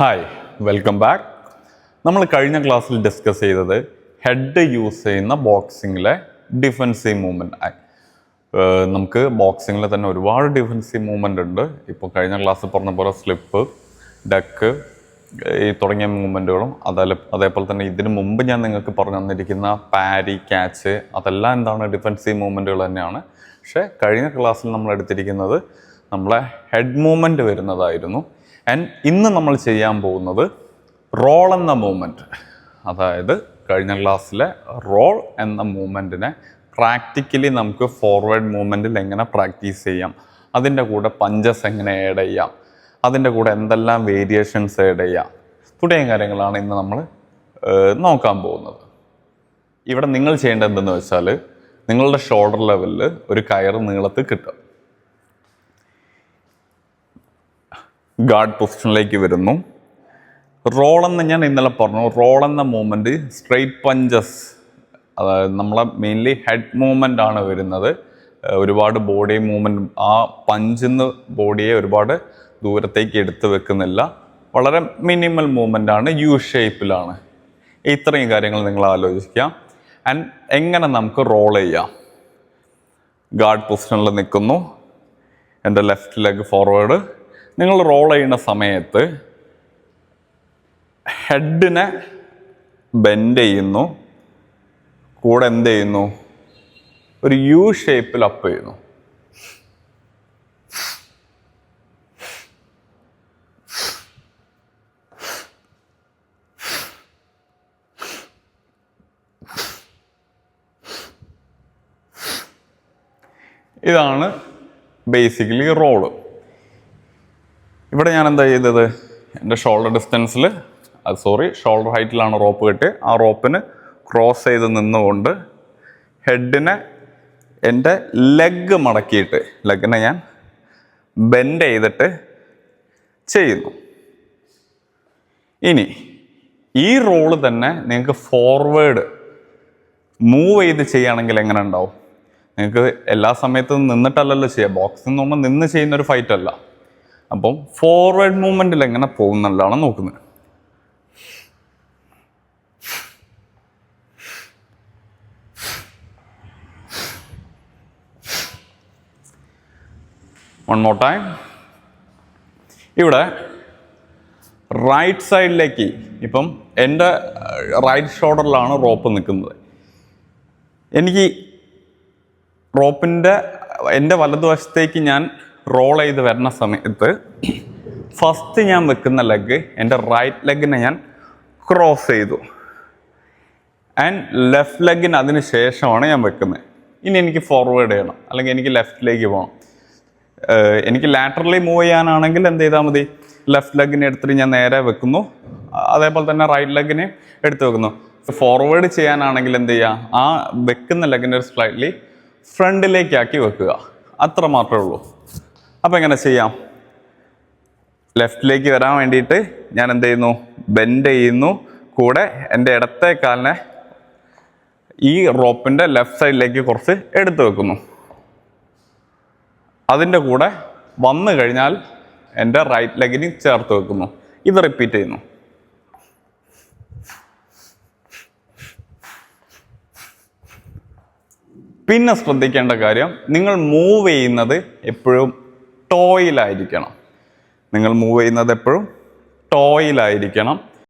Hi welcome back. നമ്മൾ കഴിഞ്ഞ ക്ലാസ്സിൽ ഡിസ്കസ് ചെയ്തത് ഹെഡ് യൂസ് ചെയ്യുന്ന ബോക്സിങ്ങിലെ ഡിഫൻസീവ് മൂവ്മെൻറ്റ്. നമുക്ക് ബോക്സിങ്ങിൽ തന്നെ ഒരുപാട് ഡിഫൻസീവ് മൂവ്മെൻ്റ് ഉണ്ട്. ഇപ്പോൾ കഴിഞ്ഞ ക്ലാസ്സിൽ പറഞ്ഞ പോലെ സ്ലിപ്പ്, ഡക്ക് ഈ തുടങ്ങിയ മൂവ്മെൻറ്റുകളും അതേപോലെ തന്നെ ഇതിനു മുമ്പ് ഞാൻ നിങ്ങൾക്ക് പറഞ്ഞു തന്നിരിക്കുന്ന പാരി, ക്യാച്ച് അതെല്ലാം എന്താണ് ഡിഫൻസീവ് മൂവ്മെൻറ്റുകൾ തന്നെയാണ്. പക്ഷേ കഴിഞ്ഞ ക്ലാസ്സിൽ നമ്മൾ എടുത്തിരിക്കുന്നത് നമ്മളെ ഹെഡ് മൂവ്മെൻറ്റ് വരുന്നതായിരുന്നു. ആൻഡ് ഇന്ന് നമ്മൾ ചെയ്യാൻ പോകുന്നത് റോൾ എന്ന മൂവ്മെൻറ്റ്, അതായത് കഴിഞ്ഞ ക്ലാസ്സിലെ റോൾ എന്ന മൂവ്മെൻറ്റിനെ പ്രാക്ടിക്കലി നമുക്ക് ഫോർവേഡ് മൂവ്മെൻറ്റിൽ എങ്ങനെ പ്രാക്ടീസ് ചെയ്യാം, അതിൻ്റെ കൂടെ പഞ്ചസ് എങ്ങനെ ആഡ് ചെയ്യാം, അതിൻ്റെ കൂടെ എന്തെല്ലാം വേരിയേഷൻസ് ആഡ് ചെയ്യാം തുടങ്ങിയ കാര്യങ്ങളാണ് ഇന്ന് നമ്മൾ നോക്കാൻ പോകുന്നത്. ഇവിടെ നിങ്ങൾ ചെയ്യേണ്ടത് എന്തെന്ന് വെച്ചാൽ നിങ്ങളുടെ ഷോൾഡർ ലെവലിൽ ഒരു കയറ് നീളത്തിൽ കിട്ടും. ഗാർഡ് പൊസിഷനിലേക്ക് വരുന്നു. റോൾ എന്ന് ഞാൻ ഇന്നലെ പറഞ്ഞു. റോൾ എന്ന മൂവ്മെൻറ്റ് സ്ട്രെയിറ്റ് പഞ്ചസ്, അതായത് നമ്മളെ മെയിൻലി ഹെഡ് മൂവ്മെൻ്റ് ആണ് വരുന്നത്. ഒരുപാട് ബോഡി മൂവ്മെൻറ്റ്, ആ പഞ്ചിന്ന് ബോഡിയെ ഒരുപാട് ദൂരത്തേക്ക് എടുത്ത് വെക്കുന്നില്ല. വളരെ മിനിമൽ മൂവ്മെൻ്റ് ആണ്, യു ഷേപ്പിലാണ്. ഇത്രയും കാര്യങ്ങൾ നിങ്ങൾ ആലോചിക്കാം. ആൻഡ് എങ്ങനെ നമുക്ക് റോൾ ചെയ്യാം. ഗാർഡ് പൊസിഷനിൽ നിൽക്കുന്നു, എൻ്റെ ലെഫ്റ്റ് ലെഗ് ഫോർവേഡ്. നിങ്ങൾ റോൾ ചെയ്യുന്ന സമയത്ത് ഹെഡിനെ ബെൻഡ് ചെയ്യുന്നു, കൂടെ എന്ത് ചെയ്യുന്നു, ഒരു യു ഷേപ്പിൽ അപ്പ് ചെയ്യുന്നു. ഇതാണ് ബേസിക്കലി റോള്. ഇവിടെ ഞാൻ എന്താ ചെയ്തത്, എൻ്റെ ഷോൾഡർ ഡിസ്റ്റൻസിൽ, ഷോൾഡർ ഹൈറ്റിലാണ് റോപ്പ് കെട്ടി. ആ റോപ്പിന് ക്രോസ് ചെയ്ത് നിന്നുകൊണ്ട് ഹെഡിനെ എൻ്റെ ലെഗ് മടക്കിയിട്ട്, ലെഗിനെ ഞാൻ ബെൻഡ് ചെയ്തിട്ട് ചെയ്യുന്നു. ഇനി ഈ റോള് തന്നെ നിങ്ങൾക്ക് ഫോർവേഡ് മൂവ് ചെയ്ത് ചെയ്യുകയാണെങ്കിൽ എങ്ങനെ ഉണ്ടാവും? നിങ്ങൾക്ക് എല്ലാ സമയത്തും നിന്നിട്ടല്ലല്ലോ ചെയ്യുക. ബോക്സിംഗ് എന്ന് പറഞ്ഞാൽ നിന്ന് ചെയ്യുന്നൊരു ഫൈറ്റ് അല്ല. അപ്പം ഫോർവേഡ് മൂവ്മെൻറ്റിൽ എങ്ങനെ പോകുന്നുള്ളതാണ് നോക്കുന്നത്. One more time. ഇവിടെ റൈറ്റ് സൈഡിലേക്ക്, ഇപ്പം എൻ്റെ റൈറ്റ് ഷോൾഡറിലാണ് റോപ്പ് നിൽക്കുന്നത്. എനിക്ക് റോപ്പിൻ്റെ എൻ്റെ വലതുവശത്തേക്ക് ഞാൻ റോൾ ചെയ്ത് വരുന്ന സമയത്ത് ഫസ്റ്റ് ഞാൻ വെക്കുന്ന ലെഗ്, എൻ്റെ റൈറ്റ് ലെഗിനെ ഞാൻ ക്രോസ് ചെയ്തു. ആൻഡ് ലെഫ്റ്റ് ലെഗിന് അതിന് ശേഷമാണ് ഞാൻ വെക്കുന്നത്. ഇനി എനിക്ക് ഫോർവേഡ് ചെയ്യണം, അല്ലെങ്കിൽ എനിക്ക് ലെഫ്റ്റിലേക്ക് പോകണം. എനിക്ക് ലാറ്ററലി മൂവ് ചെയ്യാനാണെങ്കിൽ എന്ത് ചെയ്താൽ മതി, ലെഫ്റ്റ് ലെഗിനെ എടുത്തിട്ട് ഞാൻ നേരെ വെക്കുന്നു, അതേപോലെ തന്നെ റൈറ്റ് ലെഗിനെ എടുത്ത് വെക്കുന്നു. ഫോർവേഡ് ചെയ്യാനാണെങ്കിൽ എന്ത് ചെയ്യുക, ആ വെക്കുന്ന ലെഗിനെ ഒരു സ്ലൈറ്റ്ലി ഫ്രണ്ടിലേക്കാക്കി വെക്കുക. അത്ര മാത്രമേ ഉള്ളൂ. അപ്പം എങ്ങനെ ചെയ്യാം? ലെഫ്റ്റിലേക്ക് വരാൻ വേണ്ടിയിട്ട് ഞാൻ എന്ത് ചെയ്യുന്നു, ബെൻഡ് ചെയ്യുന്നു, കൂടെ എൻ്റെ ഇടത്തെ കാലിനെ ഈ റോപ്പിൻ്റെ ലെഫ്റ്റ് സൈഡിലേക്ക് കുറച്ച് എടുത്തു വെക്കുന്നു. അതിൻ്റെ കൂടെ വന്നു കഴിഞ്ഞാൽ എൻ്റെ റൈറ്റ് ലെഗിന് ചേർത്ത് വെക്കുന്നു. ഇത് റിപ്പീറ്റ് ചെയ്യുന്നു. പിന്നെ ശ്രദ്ധിക്കേണ്ട കാര്യം, നിങ്ങൾ മൂവ് ചെയ്യുന്നത് എപ്പോഴും ടോയിലായിരിക്കണം. നിങ്ങൾ മൂവ് ചെയ്യുന്നത് എപ്പോഴും ടോയിലായിരിക്കണം.